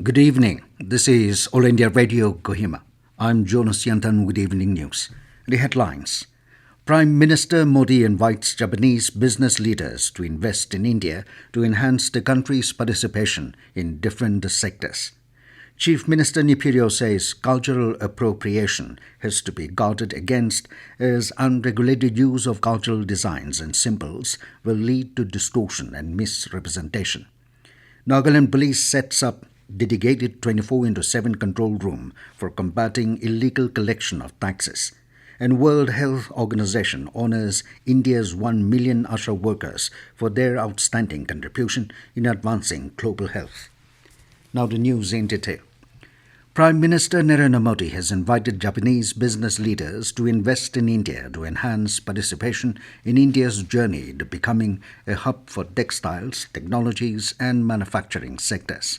Good evening. This is All India Radio Kohima. I'm Jonas Yantan with Evening News. The headlines. Prime Minister Modi invites Japanese business leaders to invest in India to enhance the country's participation in different sectors. Chief Minister Neiphiu Rio says cultural appropriation has to be guarded against as unregulated use of cultural designs and symbols will lead to distortion and misrepresentation. Nagaland Police sets up dedicated 24/7 control room for combating illegal collection of taxes. And World Health Organization honors India's 1 million ASHA workers for their outstanding contribution in advancing global health. Now the news in detail. Prime Minister Narendra Modi has invited Japanese business leaders to invest in India to enhance participation in India's journey to becoming a hub for textiles, technologies and manufacturing sectors.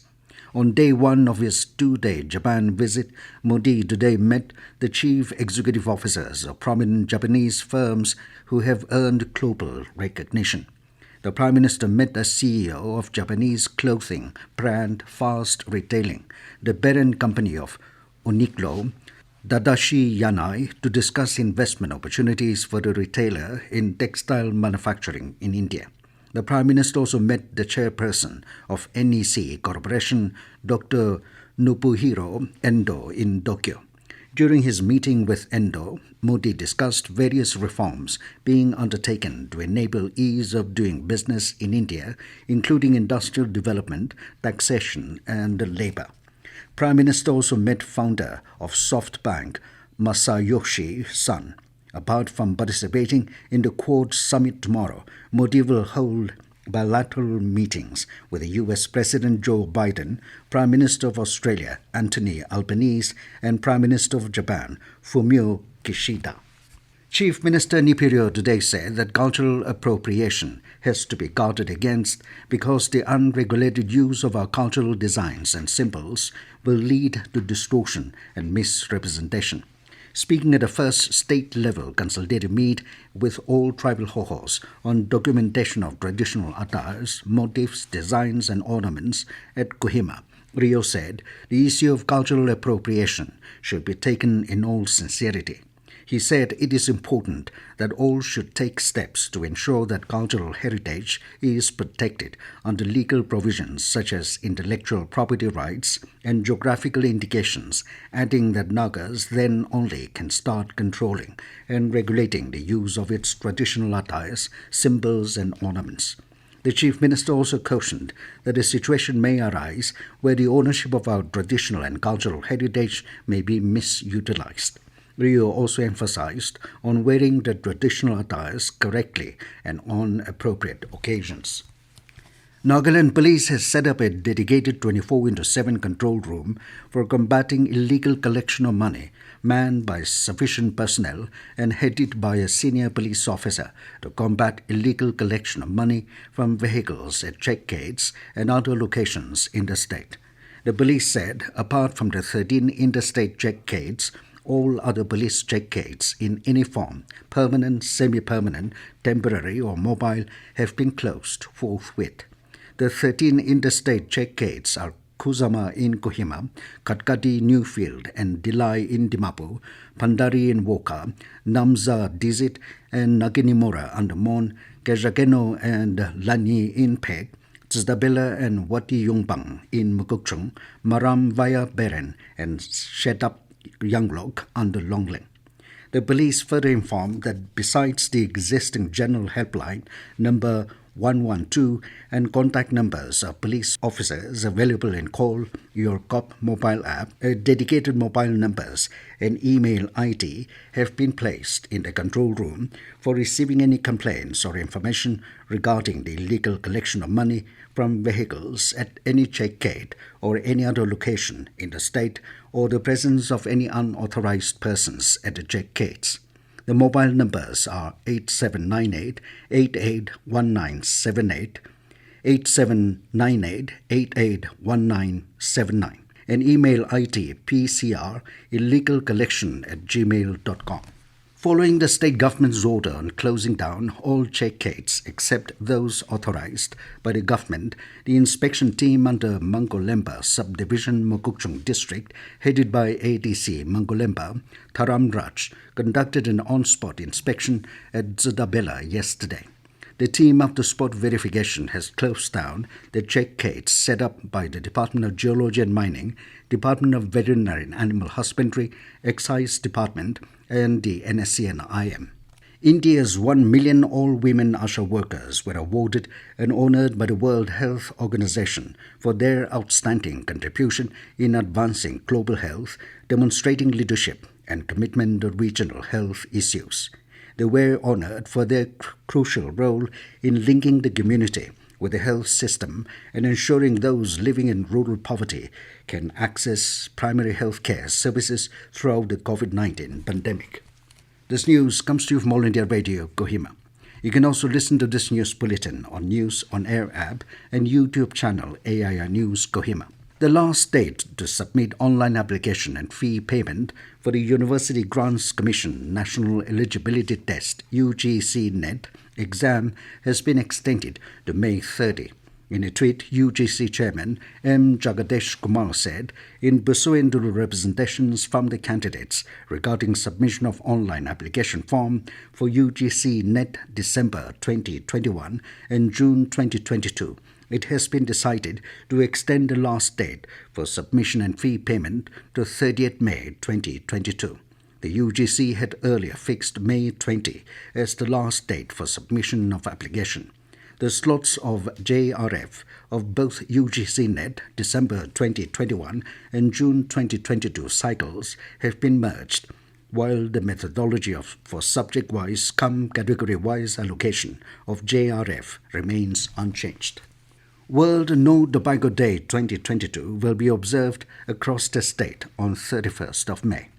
On day one of his two-day Japan visit, Modi today met the chief executive officers of prominent Japanese firms who have earned global recognition. The Prime Minister met the CEO of Japanese clothing brand Fast Retailing, the parent company of Uniqlo, Tadashi Yanai, to discuss investment opportunities for the retailer in textile manufacturing in India. The Prime Minister also met the chairperson of NEC Corporation, Dr. Nobuhiro Endo, in Tokyo. During his meeting with Endo, Modi discussed various reforms being undertaken to enable ease of doing business in India, including industrial development, taxation, and labor. Prime Minister also met founder of SoftBank, Masayoshi Son. Apart from participating in the Quad Summit tomorrow, Modi will hold bilateral meetings with the U.S. President Joe Biden, Prime Minister of Australia Anthony Albanese, and Prime Minister of Japan Fumio Kishida. Chief Minister Neiphiu Rio today said that cultural appropriation has to be guarded against because the unregulated use of our cultural designs and symbols will lead to distortion and misrepresentation. Speaking at the first state-level consultative meet with all tribal hohos on documentation of traditional attires, motifs, designs and ornaments at Kohima, Rio said the issue of cultural appropriation should be taken in all sincerity. He said it is important that all should take steps to ensure that cultural heritage is protected under legal provisions such as intellectual property rights and geographical indications, adding that Nagas then only can start controlling and regulating the use of its traditional attires, symbols and ornaments. The Chief Minister also cautioned that a situation may arise where the ownership of our traditional and cultural heritage may be misutilized. Rio also emphasized on wearing the traditional attires correctly and on appropriate occasions. Nagaland Police has set up a dedicated 24/7 control room for combating illegal collection of money, manned by sufficient personnel and headed by a senior police officer to combat illegal collection of money from vehicles at check gates and other locations in the state. The police said, apart from the 13 interstate check gates, all other police check gates in any form, permanent, semi-permanent, temporary or mobile, have been closed forthwith. The 13 interstate check gates are Kusama in Kohima, Katkati Newfield and Dilai in Dimapur, Pandari in Woka, Namza Dizit and Naginimura Andamon, Kajageno and Lani in Peg, Tsdabela and Wati Yungbang in Mukukchung, Maram via Beren and Shetap Yanglok under Longling. The police further informed that besides the existing general helpline number 112 and contact numbers of police officers available in Call Your Cop mobile app, dedicated mobile numbers and email ID have been placed in the control room for receiving any complaints or information regarding the illegal collection of money from vehicles at any check gate or any other location in the state or the presence of any unauthorized persons at the check gates. The mobile numbers are 8798 881978, 8798 881979, and email ID pcr illegalcollection@gmail.com. Following the state government's order on closing down all check gates except those authorized by the government, the inspection team under Mangolemba Subdivision Mokokchung District, headed by ADC Mangolemba Tharam Raj, conducted an on-spot inspection at Zudabela yesterday. The team, after spot verification, has closed down the check gates set up by the Department of Geology and Mining, Department of Veterinary and Animal Husbandry, Excise Department, and the NSC and IM. India's 1 million all-women ASHA workers were awarded and honored by the World Health Organization for their outstanding contribution in advancing global health, demonstrating leadership and commitment to regional health issues. They were honored for their crucial role in linking the community with the health system and ensuring those living in rural poverty can access primary health care services throughout the COVID-19 pandemic. This news comes to you from All India Radio, Kohima. You can also listen to this news bulletin on News on Air app and YouTube channel AIR News Kohima. The last date to submit online application and fee payment for the University Grants Commission National Eligibility Test UGC NET exam has been extended to May 30. In a tweet, UGC Chairman M. Jagadesh Kumar said, in pursuant to the representations from the candidates regarding submission of online application form for UGC NET December 2021 and June 2022, it has been decided to extend the last date for submission and fee payment to 30th May 2022. The UGC had earlier fixed May 20 as the last date for submission of application. The slots of JRF of both UGC NET December 2021 and June 2022 cycles have been merged, while the methodology for subject-wise cum category-wise allocation of JRF remains unchanged. World No Tobacco Day 2022 will be observed across the state on 31st of May.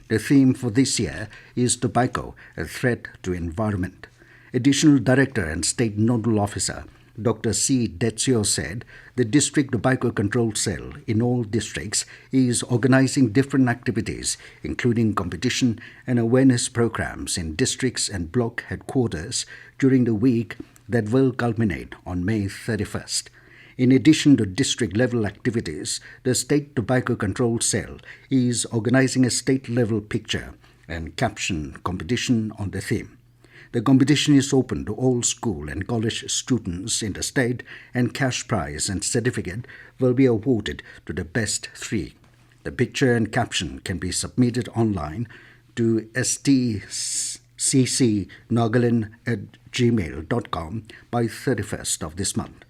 The theme for this year is Tobacco, a Threat to Environment. Additional Director and State Nodal Officer Dr. C. Detsio said the District Tobacco Control Cell in all districts is organizing different activities, including competition and awareness programs in districts and block headquarters during the week that will culminate on May 31st. In addition to district-level activities, the State Tobacco Control Cell is organizing a state-level picture and caption competition on the theme. The competition is open to all school and college students in the state, and cash prize and certificate will be awarded to the best 3. The picture and caption can be submitted online to stccnagaland@gmail.com by 31st of this month.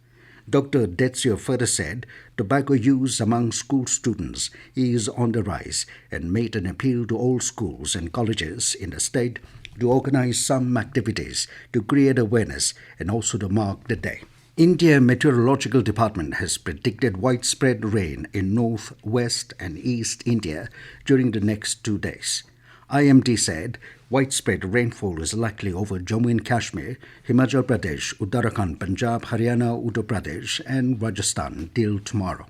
Dr. Detsio further said tobacco use among school students is on the rise and made an appeal to all schools and colleges in the state to organize some activities to create awareness and also to mark the day. India Meteorological Department has predicted widespread rain in north, west and east India during the next 2 days. IMD said widespread rainfall is likely over Jammu and Kashmir, Himachal Pradesh, Uttarakhand, Punjab, Haryana, Uttar Pradesh and Rajasthan till tomorrow.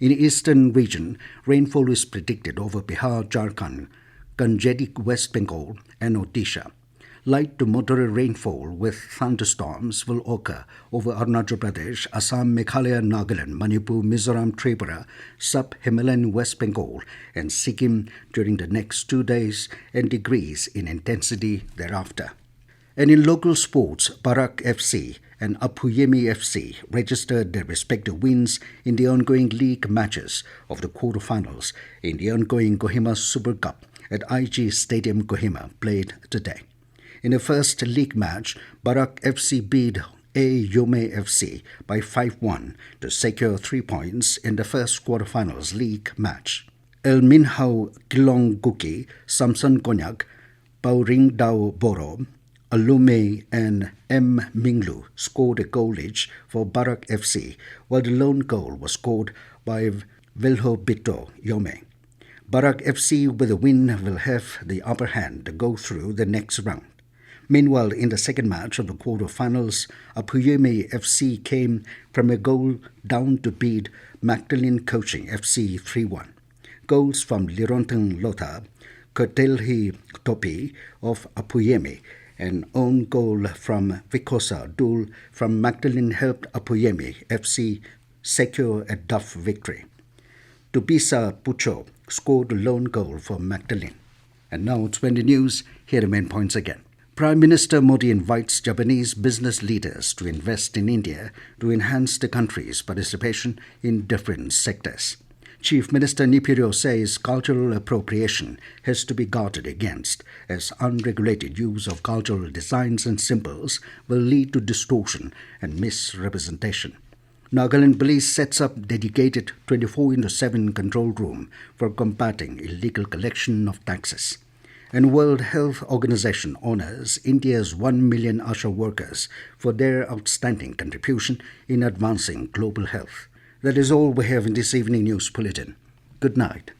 In the eastern region, rainfall is predicted over Bihar, Jharkhand, Gangetic West Bengal and Odisha. Light to moderate rainfall with thunderstorms will occur over Arunachal Pradesh, Assam, Meghalaya, Nagaland, Manipur, Mizoram, Tripura, Sub-Himalayan West Bengal and Sikkim during the next 2 days and decrease in intensity thereafter. And in local sports, Barak FC and Apuyemi FC registered their respective wins in the ongoing league matches of the quarterfinals in the ongoing Kohima Super Cup at IG Stadium Kohima played today. In the first league match, Barak FC beat A. Yome FC by 5-1 to secure 3 points in the first quarterfinals league match. El Minhao Kilong Guki, Samson Konyak, Pauring Dao Boro, Alume and M. Minglu scored a goal each for Barak FC, while the lone goal was scored by Velho Bito Yome. Barak FC with a win will have the upper hand to go through the next round. Meanwhile, in the second match of the quarterfinals, Apuyemi FC came from a goal down to beat Magdalene Coaching FC 3-1. Goals from Lirontang Lota, Kotelhi Topi of Apuyemi. An own goal from Vikosa Dul from Magdalene helped Apuyemi FC secure a tough victory. Tupisa Pucho scored a lone goal for Magdalene. And now it's 20 news. Here are the main points again. Prime Minister Modi invites Japanese business leaders to invest in India to enhance the country's participation in different sectors. Chief Minister Neiphiu Rio says cultural appropriation has to be guarded against, as unregulated use of cultural designs and symbols will lead to distortion and misrepresentation. Nagaland Police sets up dedicated 24/7 control room for combating illegal collection of taxes. And World Health Organization honors India's 1 million ASHA workers for their outstanding contribution in advancing global health. That is all we have in this evening news bulletin. Good night.